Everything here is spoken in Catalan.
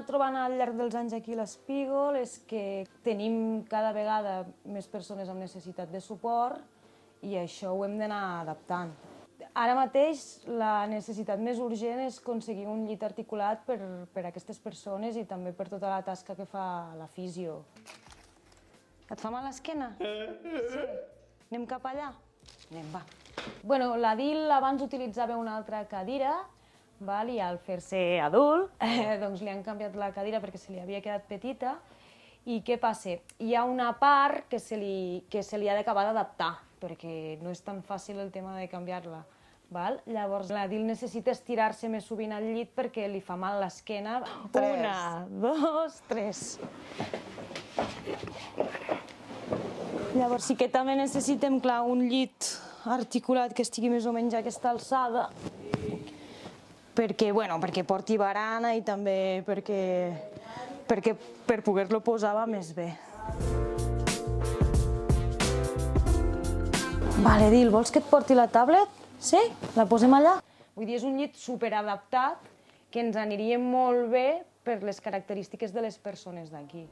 anat trobant al llarg dels anys aquí a l'Espígol és que tenim cada vegada més persones amb necessitat de suport i això ho hem d'anar adaptant. Ara mateix la necessitat més urgent és aconseguir un llit articulat per a aquestes persones i també per tota la tasca que fa la fisio. Et fa mal l'esquena? Sí? Anem cap allà? Anem, va. Bueno, l'Adil abans utilitzava una altra cadira, i al fer-se adult doncs li han canviat la cadira perquè se li havia quedat petita. I què passa? Hi ha una part que se li ha d'acabar d'adaptar, perquè no és tan fàcil el tema de canviar-la. Llavors l'Adil necessita estirar-se més sovint al llit perquè li fa mal l'esquena. 1, 2, 3. Llavors sí que també necessitem, clar, un llit articulat que estigui més o menys a aquesta alçada, perquè porti barana i també perquè per poder-lo posar va més bé. Vale, Dil, vols que et porti la tablet? Sí? La posem allà? Vull dir, és un llit superadaptat que ens aniria molt bé per les característiques de les persones d'aquí.